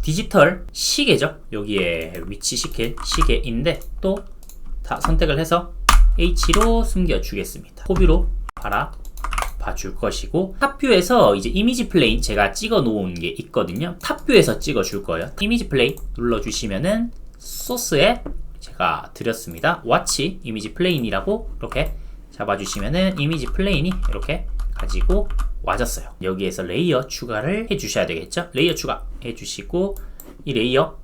디지털 시계죠. 여기에 위치시킬 시계인데 또 다 선택을 해서 H로 숨겨주겠습니다. 호뷰로 봐줄 것이고, 탑뷰에서 이제 이미지 플레인 제가 찍어 놓은 게 있거든요. 탑뷰에서 찍어 줄 거예요. 이미지 플레인 눌러주시면은 소스에 제가 드렸습니다. 와치 이미지 플레인이라고 이렇게 잡아주시면은 이미지 플레인이 이렇게 가지고 와졌어요. 여기에서 레이어 추가를 해주셔야 되겠죠. 레이어 추가 해주시고, 이 레이어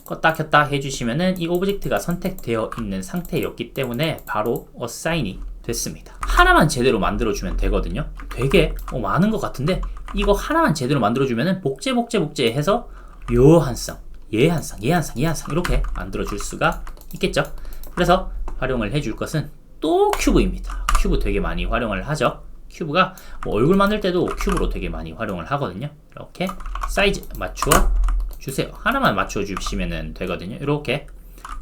껐다 켰다 해주시면은 이 오브젝트가 선택되어 있는 상태였기 때문에 바로 어사인이 됐습니다. 하나만 제대로 만들어주면 되거든요. 되게 많은 것 같은데 이거 하나만 제대로 만들어주면은 복제 해서 요 한 쌍, 얘 한 쌍, 얘 한 쌍, 얘 한 쌍 이렇게 만들어줄 수가 있겠죠. 그래서 활용을 해줄 것은 또 큐브입니다. 큐브 되게 많이 활용을 하죠. 큐브가 얼굴 만들 때도 큐브로 되게 많이 활용을 하거든요. 이렇게 사이즈 맞추어 주세요. 하나만 맞춰 주시면 되거든요. 이렇게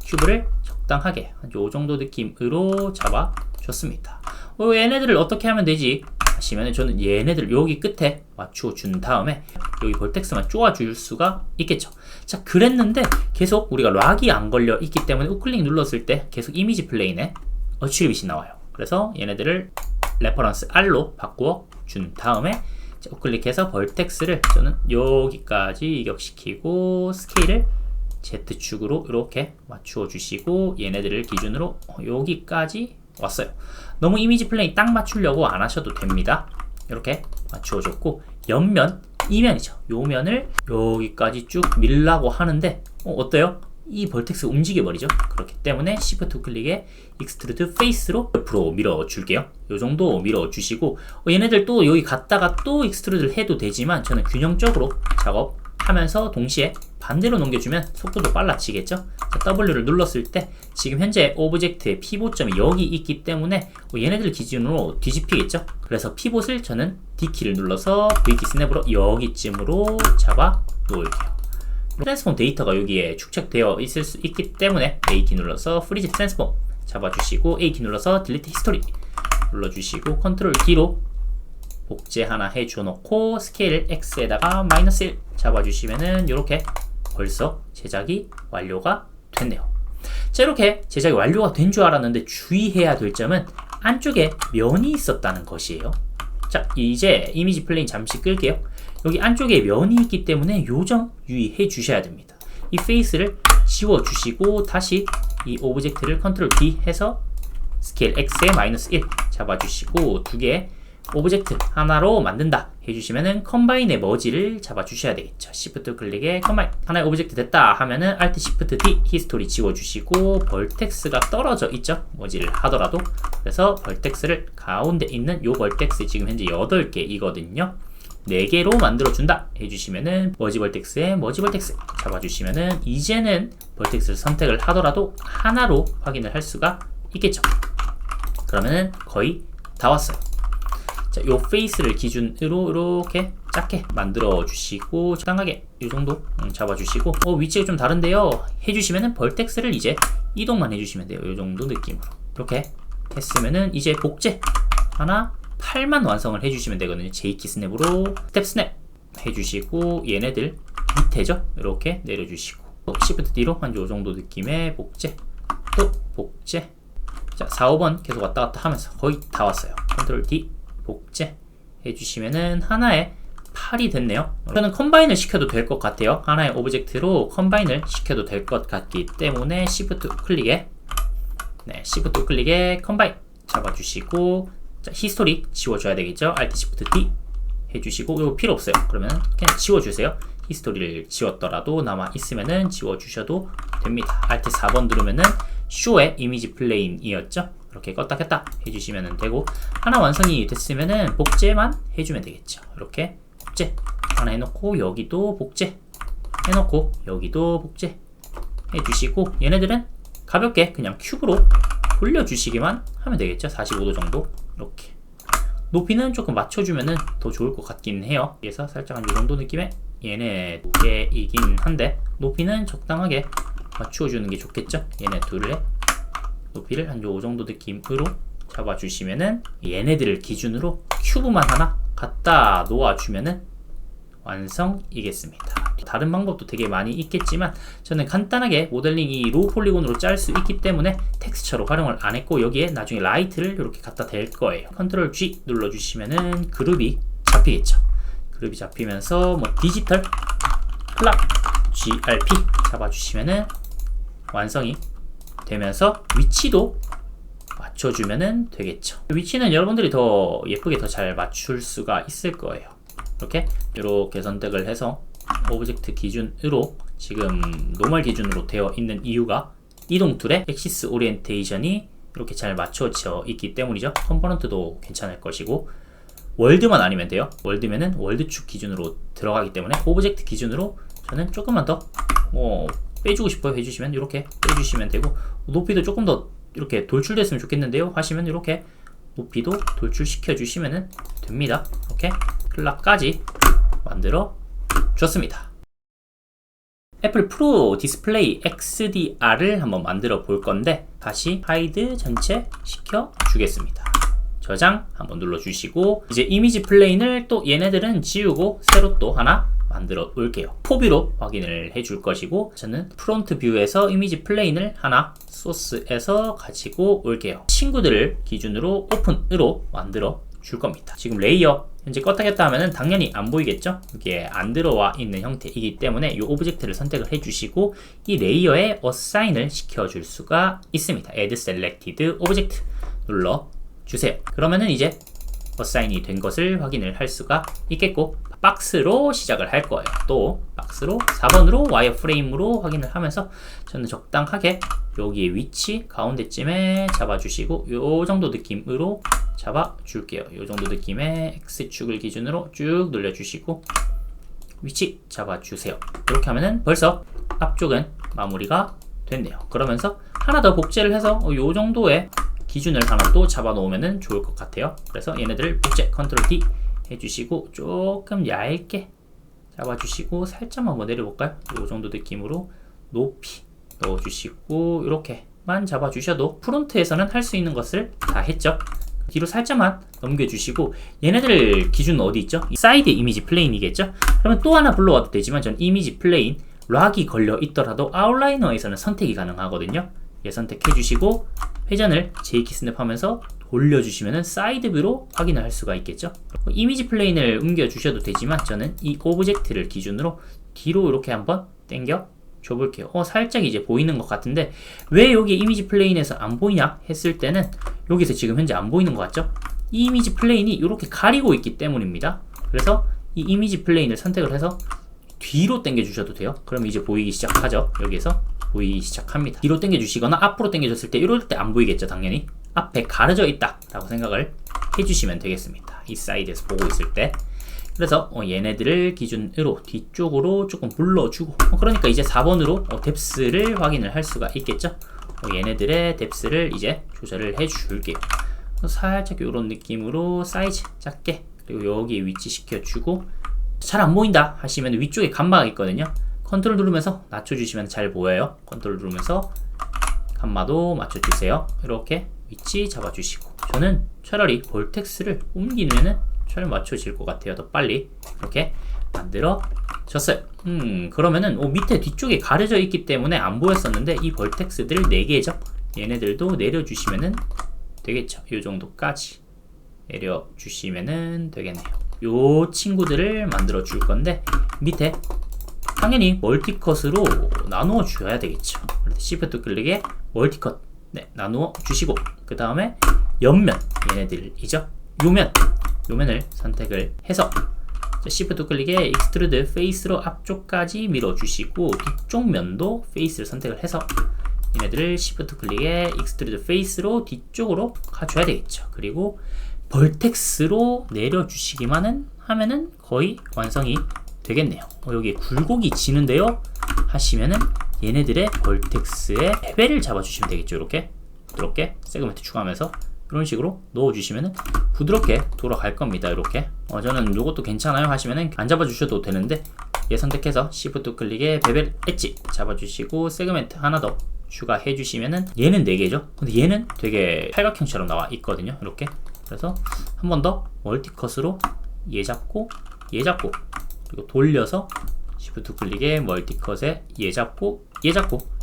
큐브를 적당하게 요 정도 느낌으로 잡아 줬습니다. 얘네들을 어떻게 하면 되지 하시면 저는 얘네들 여기 끝에 맞춰 준 다음에 여기 벌텍스만 쪼아 줄 수가 있겠죠. 자, 그랬는데 계속 우리가 락이 안 걸려 있기 때문에 우클릭 눌렀을 때 계속 이미지 플레인에 어츄리빗이 나와요. 그래서 얘네들을 레퍼런스 R로 바꾸어 준 다음에 우클릭해서 벌텍스를 저는 여기까지 이격시키고 스케일을 Z축으로 이렇게 맞추어 주시고 얘네들을 기준으로 여기까지 왔어요. 너무 이미지 플레인 딱 맞추려고 안 하셔도 됩니다. 이렇게 맞추어 줬고, 옆면, 이면이죠. 요 면을 여기까지 쭉 밀라고 하는데 어때요? 이 벌텍스 움직여버리죠. 그렇기 때문에 Shift 클릭에 익스트루드 페이스로 옆으로 밀어줄게요. 요 정도 밀어주시고, 얘네들 또 여기 갔다가 또 익스트루드를 해도 되지만 저는 균형적으로 작업하면서 동시에 반대로 넘겨주면 속도도 빨라지겠죠. 자, W를 눌렀을 때 지금 현재 오브젝트의 피봇점이 여기 있기 때문에 얘네들 기준으로 뒤집히겠죠. 그래서 피봇을 저는 D키를 눌러서 V키 스냅으로 여기쯤으로 잡아 놓을게요. 트랜스폼 데이터가 여기에 축적되어 있을 수 있기 때문에 A키 눌러서 프리즈 트랜스폼 잡아주시고, A키 눌러서 딜리트 히스토리 눌러주시고, 컨트롤 D로 복제 하나 해줘놓고 스케일 X에다가 -1 잡아주시면은 이렇게 벌써 제작이 완료가 됐네요. 자, 이렇게 제작이 완료가 된 줄 알았는데 주의해야 될 점은 안쪽에 면이 있었다는 것이에요. 자, 이제 이미지 플레인 잠시 끌게요. 여기 안쪽에 면이 있기 때문에 요점 유의해 주셔야 됩니다. 이 페이스를 지워 주시고 다시 이 오브젝트를 컨트롤 D 해서 스케일 X에 -1 잡아주시고 두 개의 오브젝트 하나로 만든다 해주시면은 컴바인의 머지를 잡아주셔야 되겠죠. Shift 클릭에 컴바인 하나의 오브젝트 됐다 하면은 Alt Shift D 히스토리 지워주시고, 벌텍스가 떨어져 있죠. 머지를 하더라도. 그래서 벌텍스를 가운데 있는 요 벌텍스 지금 현재 8개이거든요. 4개로 만들어준다 해주시면은 머지 벌텍스에 머지 벌텍스 잡아주시면은 이제는 벌텍스를 선택을 하더라도 하나로 확인을 할 수가 있겠죠. 그러면은 거의 다 왔어요. 자, 요 페이스를 기준으로 이렇게 작게 만들어 주시고 적당하게 이 정도 잡아주시고, 위치가 좀 다른데요 해주시면은 벌텍스를 이제 이동만 해주시면 돼요. 이 정도 느낌으로 이렇게 했으면은 이제 복제 하나 팔만 완성을 해주시면 되거든요. J키 스냅으로 스텝 스냅 해주시고 얘네들 밑에죠. 이렇게 내려주시고 Shift D로 한 요 정도 느낌의 복제, 또 복제. 자, 4, 5번 계속 왔다 갔다 하면서 거의 다 왔어요. 컨트롤 D 복제 해주시면은 하나의 팔이 됐네요. 저는 컴바인을 시켜도 될 것 같아요. 하나의 오브젝트로 컴바인을 시켜도 될 것 같기 때문에 Shift 클릭에 Shift 클릭에 컴바인 잡아주시고, 자, 히스토리 지워줘야 되겠죠. Alt Shift D 해주시고, 이거 필요 없어요. 그러면 그냥 지워주세요. 히스토리를 지웠더라도 남아 있으면은 지워주셔도 됩니다. Alt 4번 누르면은 쇼의 이미지 플레인이었죠. 이렇게 껐다 켰다 해주시면 되고, 하나 완성이 됐으면은 복제만 해주면 되겠죠. 이렇게 복제 하나 해놓고 여기도 복제 해놓고 여기도 복제 해주시고, 얘네들은 가볍게 그냥 큐브로 돌려주시기만 하면 되겠죠. 45도 정도. 이렇게 높이는 조금 맞춰주면은 더 좋을 것 같긴 해요. 그래서 살짝 한 이 정도 느낌의 얘네 두 개이긴 한데 높이는 적당하게 맞추어주는 게 좋겠죠. 얘네 둘의 높이를 한 요 정도 느낌으로 잡아주시면은 얘네들을 기준으로 큐브만 하나 갖다 놓아주면은 완성이겠습니다. 다른 방법도 되게 많이 있겠지만 저는 간단하게 모델링이 로우 폴리곤으로 짤 수 있기 때문에 텍스처로 활용을 안 했고 여기에 나중에 라이트를 이렇게 갖다 댈 거예요. 컨트롤 G 눌러주시면은 그룹이 잡히겠죠. 그룹이 잡히면서 뭐 디지털 플랍 GRP 잡아주시면은 완성이 되면서 위치도 맞춰주면은 되겠죠. 위치는 여러분들이 더 예쁘게 더 잘 맞출 수가 있을 거예요. 이렇게 선택을 해서 오브젝트 기준으로 지금 노멀 기준으로 되어 있는 이유가 이동 툴의 액시스 오리엔테이션이 이렇게 잘 맞춰져 있기 때문이죠. 컴포넌트도 괜찮을 것이고 월드만 아니면 돼요. 월드면은 월드축 기준으로 들어가기 때문에 오브젝트 기준으로 저는 조금만 더 빼주고 싶어요 해주시면 이렇게 빼주시면 되고 높이도 조금 더 이렇게 돌출됐으면 좋겠는데요 하시면 이렇게 높이도 돌출시켜 주시면 됩니다. 이렇게 클락까지 만들어 줬습니다. 애플 프로 디스플레이 XDR을 한번 만들어 볼 건데 다시 하이드 전체 시켜 주겠습니다. 저장 한번 눌러 주시고 이제 이미지 플레인을 또 얘네들은 지우고 새로 또 하나 만들어 올게요. 포뷰로 확인을 해줄 것이고 저는 프론트 뷰에서 이미지 플레인을 하나 소스에서 가지고 올게요. 친구들을 기준으로 오픈으로 만들어 줄 겁니다. 지금 레이어 현재 껐다 켰다 하면은 당연히 안 보이겠죠? 이게 안 들어와 있는 형태이기 때문에 이 오브젝트를 선택을 해주시고 이 레이어에 어사인을 시켜줄 수가 있습니다. Add Selected Object 눌러 주세요. 그러면은 이제 어사인이 된 것을 확인을 할 수가 있겠고 박스로 시작을 할 거예요. 또 박스로 4번으로 와이어프레임으로 확인을 하면서 저는 적당하게 여기에 위치 가운데쯤에 잡아주시고 요 정도 느낌으로 잡아줄게요. 요 정도 느낌의 X축을 기준으로 쭉 눌러주시고 위치 잡아주세요. 이렇게 하면은 벌써 앞쪽은 마무리가 됐네요. 그러면서 하나 더 복제를 해서 요 정도의 기준을 하나 또 잡아 놓으면 좋을 것 같아요. 그래서 얘네들을 복제 컨트롤 D 해주시고 조금 얇게 잡아주시고 살짝만 한번 내려볼까요? 이 정도 느낌으로 높이 넣어주시고 이렇게만 잡아주셔도 프론트에서는 할 수 있는 것을 다 했죠. 뒤로 살짝만 넘겨주시고 얘네들 기준은 어디 있죠? 사이드 이미지 플레인이겠죠? 그러면 또 하나 불러와도 되지만 전 이미지 플레인 락이 걸려 있더라도 아웃라이너에서는 선택이 가능하거든요. 얘 선택해주시고 회전을 J키 스냅하면서 올려주시면 사이드 뷰로 확인을 할 수가 있겠죠. 이미지 플레인을 옮겨주셔도 되지만 저는 이 오브젝트를 기준으로 뒤로 이렇게 한번 당겨 줘볼게요. 살짝 이제 보이는 것 같은데 왜 여기 이미지 플레인에서 안 보이냐 했을 때는 여기서 지금 현재 안 보이는 것 같죠? 이 이미지 플레인이 이렇게 가리고 있기 때문입니다. 그래서 이 이미지 플레인을 선택을 해서 뒤로 당겨 주셔도 돼요. 그럼 이제 보이기 시작하죠. 여기에서 보이기 시작합니다. 뒤로 당겨 주시거나 앞으로 당겨 줬을 때 이럴 때 안 보이겠죠. 당연히 앞에 가려져 있다 라고 생각을 해주시면 되겠습니다. 이 사이드에서 보고 있을 때. 그래서 얘네들을 기준으로 뒤쪽으로 조금 불러주고 그러니까 이제 4번으로 뎁스를 확인을 할 수가 있겠죠. 얘네들의 뎁스를 이제 조절을 해줄게요. 살짝 이런 느낌으로 사이즈 작게 그리고 여기에 위치 시켜주고 잘 안 보인다 하시면 위쪽에 감마가 있거든요. 컨트롤 누르면서 낮춰주시면 잘 보여요. 컨트롤 누르면서 감마도 맞춰주세요. 이렇게 위치 잡아주시고 저는 차라리 볼텍스를 옮기면은 잘 맞춰질 것 같아요. 더 빨리 이렇게 만들어졌어요. 그러면은 밑에 뒤쪽에 가려져 있기 때문에 안 보였었는데 이 볼텍스들 4개죠. 얘네들도 내려주시면은 되겠죠. 이 정도까지 내려주시면은 되겠네요. 요 친구들을 만들어 줄 건데 밑에 당연히 멀티컷으로 나누어 줘야 되겠죠. 시프트 클릭에 멀티컷 나누어 주시고 그 다음에 옆면 얘네들이죠. 요면을 선택을 해서 시프트 클릭에 익스트루드 페이스로 앞쪽까지 밀어주시고 뒤쪽 면도 페이스를 선택을 해서 얘네들을 시프트 클릭에 익스트루드 페이스로 뒤쪽으로 가줘야 되겠죠. 그리고 벌텍스로 내려주시기만 하면은 거의 완성이 되겠네요. 여기 굴곡이 지는데요 하시면은 얘네들의 벌텍스의 레벨을 잡아주시면 되겠죠. 이렇게 부드럽게 세그멘트 추가하면서 이런 식으로 넣어주시면은 부드럽게 돌아갈 겁니다. 이렇게 저는 이것도 괜찮아요 하시면은 안 잡아주셔도 되는데 얘 선택해서 시프트 클릭에 베벨 엣지 잡아주시고 세그멘트 하나 더 추가해 주시면은 얘는 4개죠. 근데 얘는 되게 팔각형처럼 나와 있거든요. 이렇게 그래서 한 번 더 멀티컷으로 얘 잡고 그리고 돌려서 Shift 클릭에 멀티컷에 얘 잡고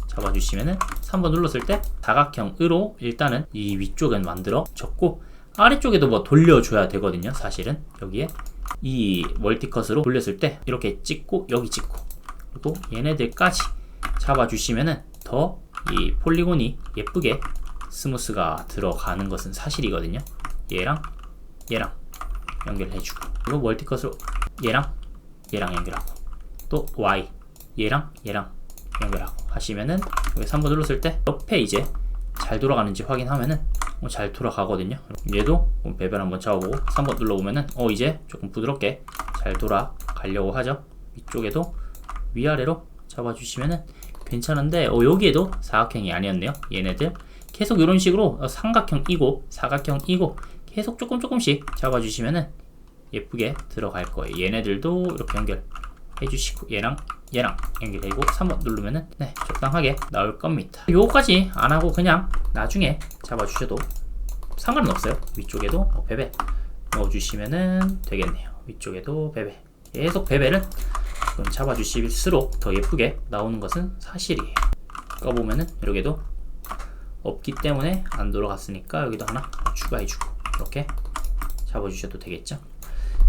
잡아주시면은 3번 눌렀을 때 사각형으로 일단은 이 위쪽은 만들어졌고, 아래쪽에도 뭐 돌려줘야 되거든요. 사실은 여기에 이 멀티컷으로 돌렸을 때 이렇게 찍고 여기 찍고, 그리고 얘네들까지 잡아주시면은 더 이 폴리곤이 예쁘게 스무스가 들어가는 것은 사실이거든요. 얘랑 연결해주고, 그리고 멀티컷으로 얘랑 연결하고, 또 Y 얘랑 연결하고 하시면은 여기 3번 눌렀을 때 옆에 이제 잘 돌아가는지 확인하면은 잘 돌아가거든요. 얘도 배변 한번 잡아보고 3번 눌러보면은 이제 조금 부드럽게 잘 돌아가려고 하죠. 위쪽에도 위아래로 잡아주시면은 괜찮은데 여기에도 사각형이 아니었네요. 얘네들 계속 이런 식으로 삼각형이고 사각형이고 계속 조금씩 잡아주시면은 예쁘게 들어갈 거예요. 얘네들도 이렇게 연결해주시고 얘랑 연결되고 3번 누르면은 적당하게 나올 겁니다. 요거까지 안 하고 그냥 나중에 잡아주셔도 상관은 없어요. 위쪽에도 베베 넣어주시면은 되겠네요. 위쪽에도 베베, 계속 베베를 잡아주실수록 더 예쁘게 나오는 것은 사실이에요. 꺼보면은 여기도 없기 때문에 안 돌아갔으니까 여기도 하나 추가해주고 이렇게 잡아주셔도 되겠죠.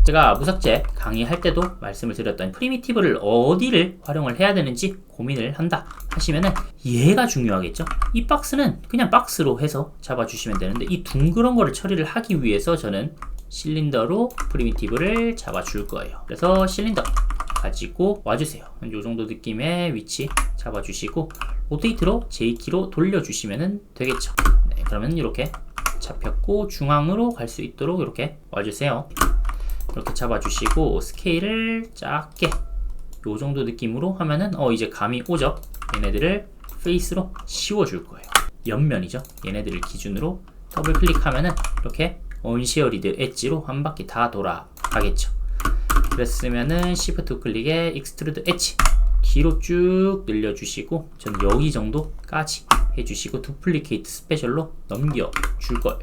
제가 무삭제 강의할 때도 말씀을 드렸던 프리미티브를 어디를 활용을 해야 되는지 고민을 한다 하시면은 얘가 중요하겠죠. 이 박스는 그냥 박스로 해서 잡아주시면 되는데 이 둥그런 거를 처리를 하기 위해서 저는 실린더로 프리미티브를 잡아줄 거예요. 그래서 실린더 가지고 와주세요. 이 정도 느낌의 위치 잡아주시고 로테이트로 J키로 돌려주시면 되겠죠. 그러면 이렇게 잡혔고 중앙으로 갈 수 있도록 이렇게 와주세요. 이렇게 잡아주시고 스케일을 작게 요 정도 느낌으로 하면은 이제 감이 오죠. 얘네들을 페이스로 씌워줄 거예요. 옆면이죠. 얘네들을 기준으로 더블 클릭하면은 이렇게 언쉐어리드 엣지로 한 바퀴 다 돌아가겠죠. 그랬으면은 Shift 클릭에 익스트루드 엣지 뒤로 쭉 늘려주시고 저는 여기 정도까지 해주시고 두플리케이트 스페셜로 넘겨줄 거예요.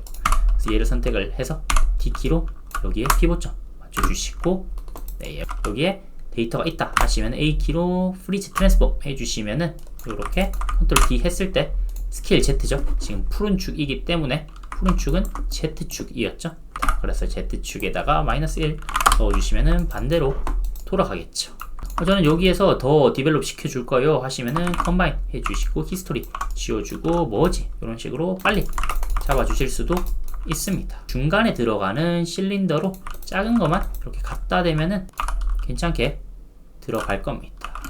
그래서 얘를 선택을 해서 D키로 여기에 피봇점 맞춰주시고 여기에 데이터가 있다 하시면 A키로 프리즈 트랜스폼 해주시면은 이렇게 컨트롤 D 했을 때 스케일 Z죠. 지금 푸른 축이기 때문에 푸른 축은 Z축이었죠. 그래서 Z축에다가 -1 넣어주시면은 반대로 돌아가겠죠. 저는 여기에서 더 디벨롭 시켜줄 거예요 하시면은 컴바인 해주시고 히스토리 지워주고 뭐지 이런 식으로 빨리 잡아주실 수도 있습니다. 중간에 들어가는 실린더로 작은 것만 이렇게 갖다 대면은 괜찮게 들어갈 겁니다.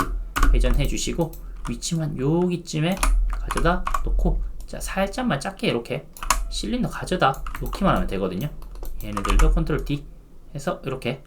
회전해 주시고 위치만 여기쯤에 가져다 놓고 자 살짝만 작게 이렇게 실린더 가져다 놓기만 하면 되거든요. 얘네들도 컨트롤 D 해서 이렇게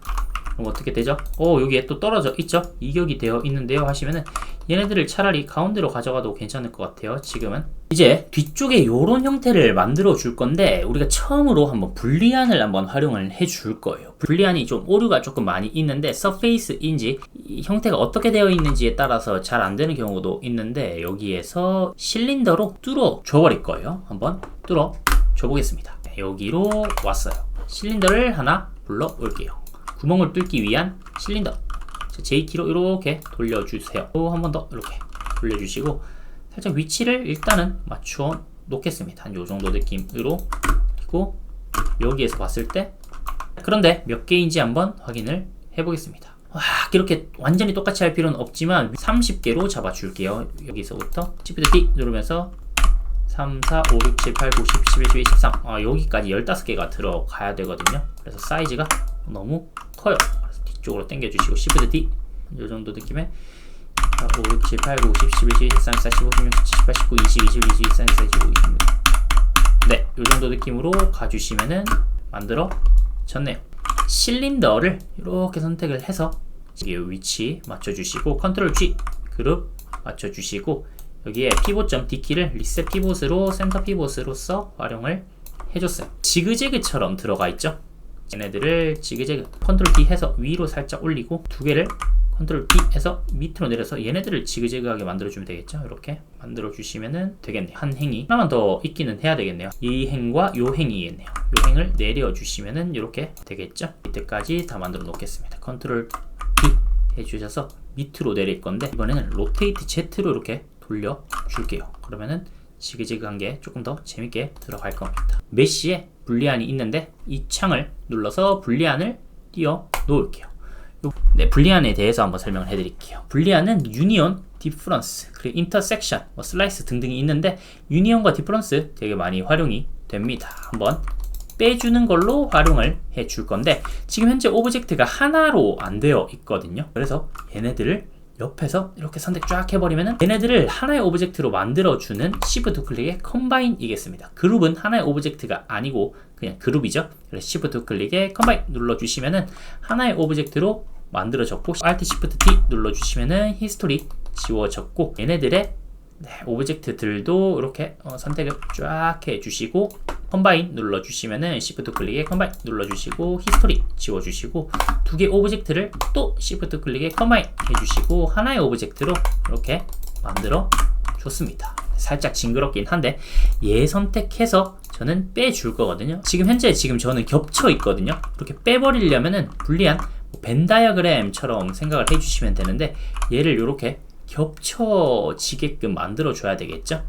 그럼 어떻게 되죠? 여기에 또 떨어져 있죠? 이격이 되어 있는데요 하시면은 얘네들을 차라리 가운데로 가져가도 괜찮을 것 같아요. 지금은 이제 뒤쪽에 요런 형태를 만들어 줄 건데 우리가 처음으로 한번 불리안을 한번 활용을 해 줄 거예요. 불리안이 좀 오류가 조금 많이 있는데 서페이스인지 형태가 어떻게 되어 있는지에 따라서 잘 안 되는 경우도 있는데 여기에서 실린더로 뚫어 줘 버릴 거예요. 한번 뚫어 줘 보겠습니다. 여기로 왔어요. 실린더를 하나 불러 올게요. 구멍을 뚫기 위한 실린더 J키로 이렇게 돌려주세요. 또 한 번 더 이렇게 돌려주시고 살짝 위치를 일단은 맞추어 놓겠습니다. 한 요정도 느낌으로. 그리고 여기에서 봤을 때 그런데 몇 개인지 한번 확인을 해보겠습니다. 이렇게 완전히 똑같이 할 필요는 없지만 30개로 잡아줄게요. 여기서부터 Shift D 누르면서 3, 4, 5, 6, 7, 8, 9, 10, 11, 12, 13 여기까지 15개가 들어가야 되거든요. 그래서 사이즈가 너무 커요. 그래서 뒤쪽으로 당겨주시고 Shift D 이 정도 느낌의 5, 6, 7, 8, 9, 10, 11, 12, 13, 14, 15, 16, 17, 18, 19, 20, 21, 22, 23, 24, 25, 26 네, 이 정도 느낌으로 가주시면은 만들어졌네요. 실린더를 이렇게 선택을 해서 위치 맞춰주시고 컨트롤 G 그룹 맞춰주시고 여기에 피봇점 D키를 리셋 피봇으로 센터 피봇으로서 활용을 해줬어요. 지그재그처럼 들어가 있죠. 얘네들을 지그재그 컨트롤 D 해서 위로 살짝 올리고 두 개를 컨트롤 D 해서 밑으로 내려서 얘네들을 지그재그하게 만들어주면 되겠죠. 이렇게 만들어주시면 되겠네요. 한 행이 하나만 더 있기는 해야 되겠네요. 이 행과 요 행이겠네요. 요 행을 내려주시면 이렇게 되겠죠. 이때까지 다 만들어 놓겠습니다. 컨트롤 D 해주셔서 밑으로 내릴 건데 이번에는 로테이트 Z로 이렇게 돌려줄게요. 그러면은 지그재그한 게 조금 더 재밌게 들어갈 겁니다. 메시에 불리안이 있는데 이 창을 눌러서 불리안을 띄워 놓을게요. 네, 불리안에 대해서 한번 설명을 해드릴게요. 불리안은 유니온, 디퍼런스, 그리고 인터섹션, 슬라이스 등등이 있는데 유니온과 디퍼런스 되게 많이 활용이 됩니다. 한번 빼주는 걸로 활용을 해줄 건데 지금 현재 오브젝트가 하나로 안 되어 있거든요. 그래서 얘네들을 옆에서 이렇게 선택 쫙 해버리면은 얘네들을 하나의 오브젝트로 만들어주는 Shift 클릭의 컴바인이겠습니다. 그룹은 하나의 오브젝트가 아니고 그냥 그룹이죠. 그래서 Shift 클릭에 컴바인 눌러주시면은 하나의 오브젝트로 만들어졌고 Alt Shift T 눌러주시면은 히스토리 지워졌고 얘네들의 오브젝트들도 이렇게 선택을 쫙 해주시고 컴바인 눌러주시면은 Shift 클릭에 컴바인 눌러주시고 히스토리 지워주시고 두 개 오브젝트를 또 Shift 클릭에 컴바인 해주시고 하나의 오브젝트로 이렇게 만들어 줬습니다. 살짝 징그럽긴 한데 얘 선택해서 저는 빼줄 거거든요. 지금 현재 저는 겹쳐 있거든요. 이렇게 빼버리려면은 불리한 벤 다이어그램처럼 생각을 해주시면 되는데 얘를 이렇게 겹쳐지게끔 만들어 줘야 되겠죠.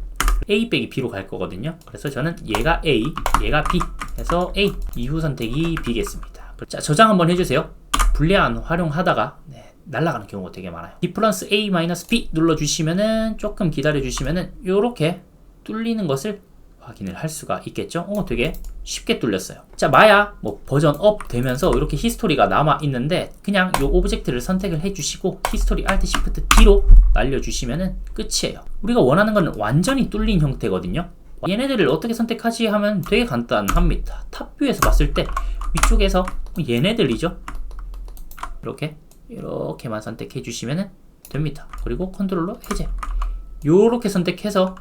A 빼기 B로 갈 거거든요. 그래서 저는 얘가 A, 얘가 B 해서 A, 이후 선택이 B겠습니다. 자, 저장 한번 해주세요. 불리한 활용하다가 날아가는 경우가 되게 많아요. 디퍼런스 A-B 눌러주시면은 조금 기다려주시면은 요렇게 뚫리는 것을 확인을 할 수가 있겠죠. 되게 쉽게 뚫렸어요. 자, 마야 버전 업 되면서 이렇게 히스토리가 남아 있는데 그냥 요 오브젝트를 선택을 해주시고 히스토리 Alt Shift T로 날려주시면은 끝이에요. 우리가 원하는 건 완전히 뚫린 형태거든요. 얘네들을 어떻게 선택하지 하면 되게 간단합니다. 탑뷰에서 봤을 때 위쪽에서 얘네들이죠. 이렇게만 선택해 주시면 됩니다. 그리고 컨트롤러 해제. 요렇게 선택해서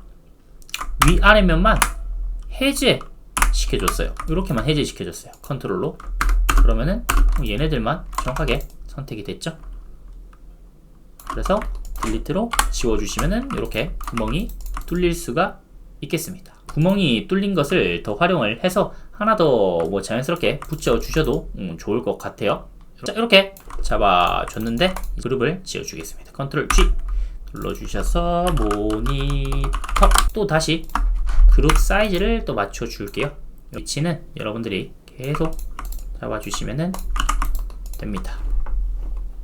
위아래면만 해제 시켜줬어요. 이렇게만 해제 시켜줬어요. 컨트롤로. 그러면은 얘네들만 정확하게 선택이 됐죠. 그래서 딜리트로 지워주시면은 이렇게 구멍이 뚫릴 수가 있겠습니다. 구멍이 뚫린 것을 더 활용을 해서 하나 더 자연스럽게 붙여주셔도 좋을 것 같아요. 자, 이렇게 잡아줬는데 그룹을 지어주겠습니다. 컨트롤 G 눌러주셔서 모니터 또 다시 그룹 사이즈를 또 맞춰줄게요. 위치는 여러분들이 계속 잡아주시면 됩니다.